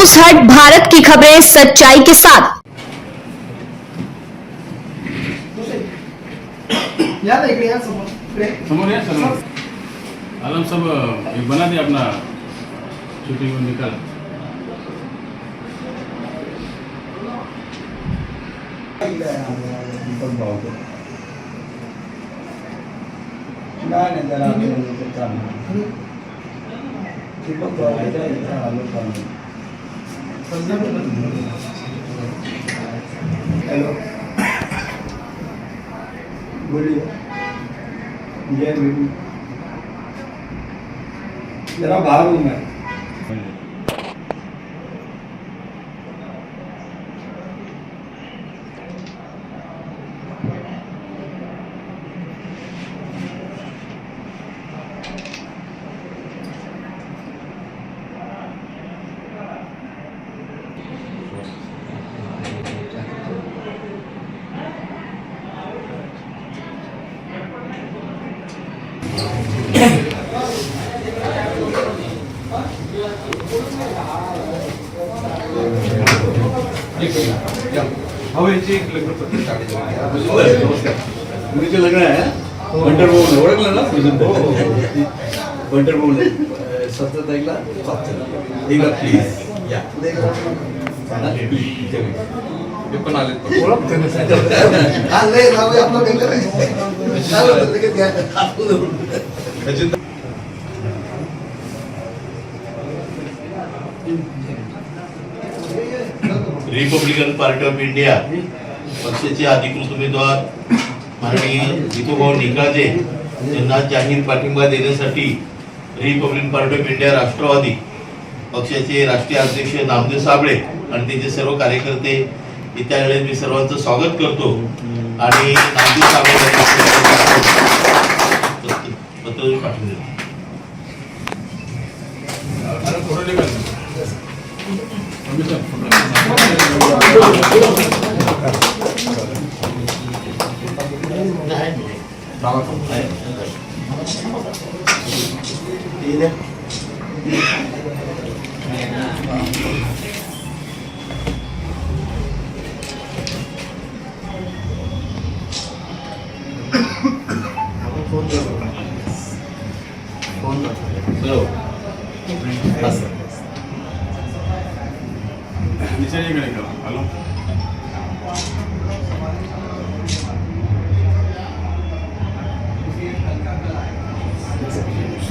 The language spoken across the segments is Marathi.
न्यूज हट, भारत की खबरें सच्चाई के साथ। समोर या सर। आलम सब एक बना दे अपना शूटिंग में निकल। हेलो, बोलिए। जय भीम। जरा बाहर हूँ मैं। मुलीचे लग्न आहे बंटर बोल ओळखलं ना बंटर बोल सतत ऐकला एकदा प्लीज या ते पण आले रिपब्लिकन पार्टी ऑफ इंडिया पक्षाचे अधिकृत उमेदवार माननीय जितूभाऊ निकाळजे यांना जाहीर पाठिंबा देण्यासाठी रिपब्लिकन पार्टी ऑफ इंडिया राष्ट्रवादी पक्षाचे राष्ट्रीय अध्यक्ष नामदेव साबळे आणि त्यांचे सर्व कार्यकर्ते येत्या वेळेस मी सर्वांचं स्वागत करतो आणि नामदेव साबळे पत्र पाठवून देतो.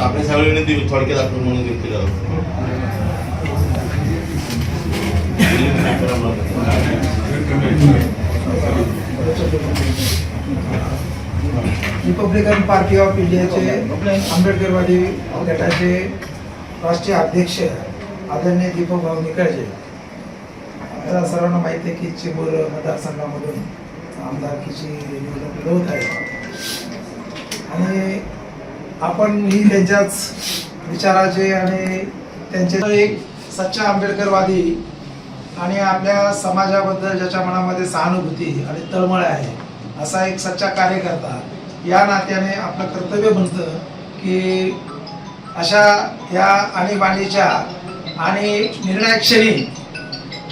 आपल्या सगळ्यांनी थोडक्यात आपण म्हणून घेतलेलं रिपब्लिकन पार्टी ऑफ इंडियाचे आंबेडकरवादी गटाचे राष्ट्रीय अध्यक्ष आदरणीय दीपकभाऊ निकाळजे. आपल्याला सर्वांना माहिती आहे की चिमूर मतदारसंघामधून आमदारकीची निवडणूक लढवत आहे आणि आपण ही त्यांच्याच विचाराचे आणि त्यांचे एक सच्चा आंबेडकरवादी आणि आपल्या समाजाबद्दल ज्याच्या मनामध्ये सहानुभूती आणि तळमळ आहे असा एक सच्चा कार्यकर्ता या नात्याने आपलं कर्तव्य बनतं की अशा या आणीबाणीच्या आणि निर्णायक क्षणी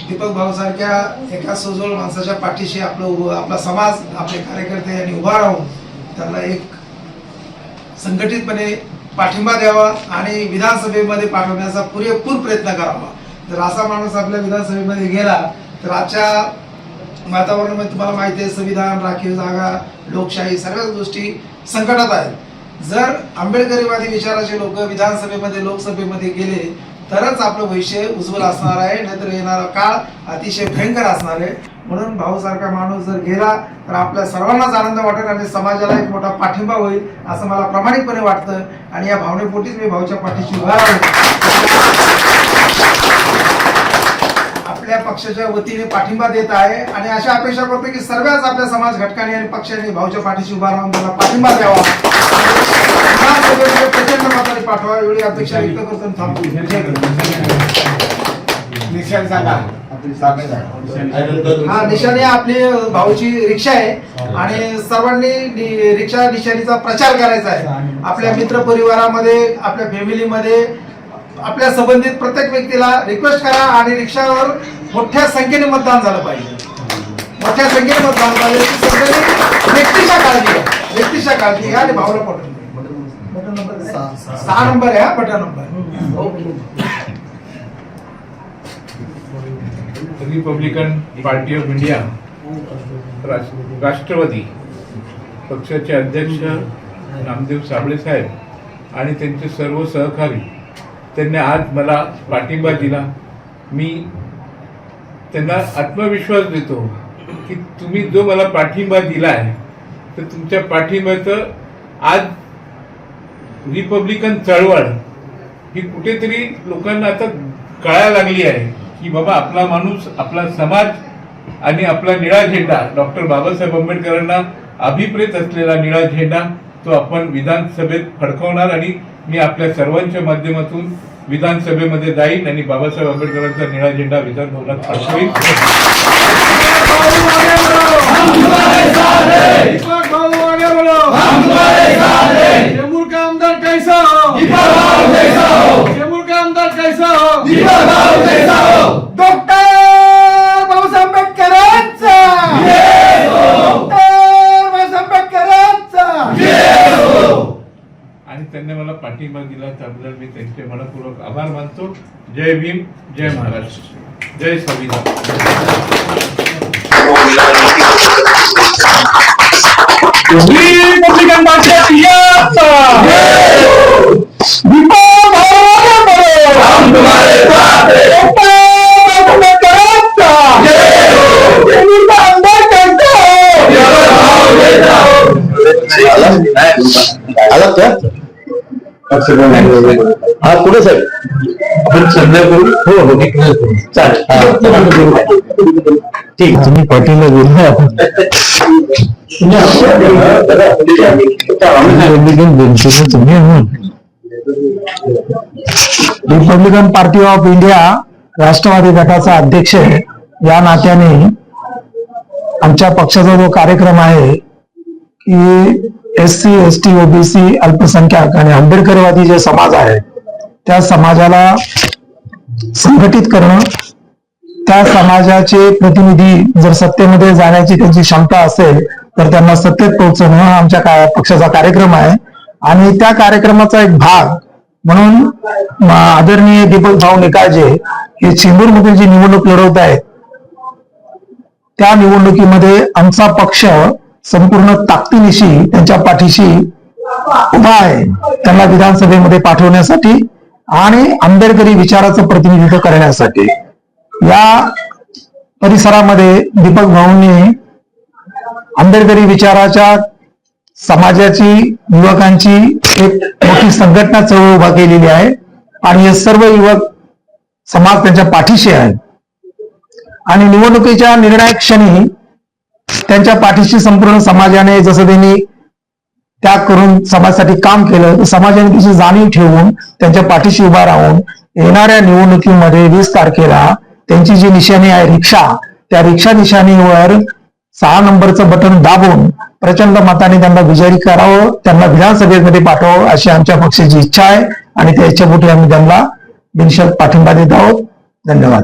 दीपक भाऊसारख्या एका सुजोळ माणसाच्या पाठीशी आपला समाज आपले कार्यकर्ते यांनी उभा राहून त्यांना एक संघटितपणे पाठिंबा द्यावा आणि विधानसभेमध्ये पाठवण्याचा पुरेपूर प्रयत्न करावा. जर असा माणूस आपल्या विधानसभेमध्ये गेला तर आजच्या वातावरणामध्ये तुम्हाला माहिती आहे संविधान, राखीव जागा, लोकशाही सर्वच गोष्टी संकटात आहेत. जर आंबेडकरीवादी विचाराचे लोक विधानसभेमध्ये लोकसभेमध्ये गेले तरच आपलं भविष्य उज्ज्वल असणार आहे, नाहीतर येणारा काळ अतिशय भयंकर असणार आहे. म्हणून भाऊसारखा माणूस जर गेला तर आपल्या सर्वांनाच आनंद वाटेल आणि समाजाला एक मोठा पाठिंबा होईल असं मला प्रामाणिकपणे वाटतं आणि या भावनेपोटीच मी भाऊच्या पाठीशी उभा राहून आपल्या पक्षाच्या वतीने पाठिंबा देत आहे आणि अशा अपेक्षा करतो की सर्वच आपल्या समाज घटकांनी आणि पक्षांनी भाऊच्या पाठीशी उभा राहून त्याला पाठिंबा द्यावा, प्रचंड मताने पाठवा एवढी अपेक्षा व्यक्त करतो आणि थांबतो. हा निशाणी आपली भाऊची रिक्षा आहे आणि सर्वांनी रिक्षा निशाणीचा प्रचार करायचा आहे. आपल्या मित्र परिवारामध्ये आपल्या फॅमिलीमध्ये आपल्या संबंधित प्रत्येक व्यक्तीला रिक्वेस्ट करा आणि रिक्षावर मोठ्या संख्येने मतदान झालं पाहिजे. मोठ्या संख्येने मतदान झालं की सगळ्यांनी व्यक्तीच्या काळजी घ्या आणि भावना पटवून बटन नंबर 6 नंबर आहे हा, button number. Okay. Republican Party of India राष्ट्रवादी पक्षाचे अध्यक्ष नामदेव साबळे साहेब आणि त्यांचे सर्व सहकारी त्यांनी आज मला पाठिंबा दिला. मी त्यांना आत्मविश्वास देतो की तुम्ही जो मला पाठिंबा दिला आहे तर तुमच्या पाठिंब्याचं आज रिपब्लिकन चळवळ ही कुठेतरी लोकांना आता कळायला लागली आहे की बाबा आपला माणूस, आपला समाज आणि आपला निळा झेंडा, डॉक्टर बाबासाहेब आंबेडकरांना अभिप्रेत असलेला निळा झेंडा तो आपण विधानसभेत फडकवणार आणि मी आपल्या सर्वांच्या माध्यमातून विधानसभेमध्ये जाईन आणि बाबासाहेब आंबेडकरांचा निळा झेंडा विधानभवनात फडकवीन. आणि त्यांनी मला पाठिंबा दिला त्याबद्दल मी त्यांचे मनपूर्वक आभार मानतो. जय भीम, जय महाराष्ट्र, जय संविधान. रिपब्लिकन पार्टी आलात का? हा पुढे साहेब आपण संध्या करू. हो हो चालेल. ठीक, तुम्ही पाटीलला बोलला तुम्ही. रिपब्लिकन पार्टी ऑफ इंडिया राष्ट्रवादी गटाचा अध्यक्ष या नात्याने आमच्या पक्षाचा जो कार्यक्रम आहे की SC ST OBC अल्पसंख्याक आणि आंबेडकरवादी जे समाज आहे त्या समाजाला संघटित करणं, त्या समाजाचे प्रतिनिधी जर सत्तेमध्ये जाण्याची त्यांची क्षमता असेल तर त्यांना सत्तेत पोहोचवणं हा आमच्या पक्षाचा कार्यक्रम आहे. आणि त्या कार्यक्रमाचा एक भाग म्हणून आदरणीय दीपक भाऊ निकाळजे हे चेंबूरमध्ये जी निवडणूक लढवत आहेत त्या निवडणुकीमध्ये आमचा पक्ष संपूर्ण ताकदीनिशी त्यांच्या पाठीशी उभा आहे, त्यांना विधानसभेमध्ये पाठवण्यासाठी आणि आंबेडकरी विचाराचं प्रतिनिधित्व करण्यासाठी. या परिसरामध्ये दीपक भाऊंनी आंबेडकरी विचाराच्या समाजाची, युवकांची एक मोठी संघटना चळवळ उभा केलेली आहे आणि हे सर्व युवक समाज त्यांच्या पाठीशी आहे. आणि निवडणुकीच्या निर्णायक क्षणी त्यांच्या पाठीशी संपूर्ण समाजाने, जसं त्यांनी त्याग करून समाजासाठी काम केलं तर समाजाने त्याची जाणीव ठेवून त्यांच्या पाठीशी उभा राहून येणाऱ्या निवडणुकीमध्ये 20 तारखेला त्यांची जी निशाणी आहे रिक्षा, त्या रिक्षा निशाणीवर 6 नंबरचं बटन दाबून प्रचंड मताने त्यांना विजयी करावं, त्यांना विधानसभेमध्ये पाठवावं अशी आमच्या पक्षाची इच्छा आहे आणि त्या इच्छेपोटी आम्ही त्यांना बिनशर्त पाठिंबा देत आहोत. धन्यवाद.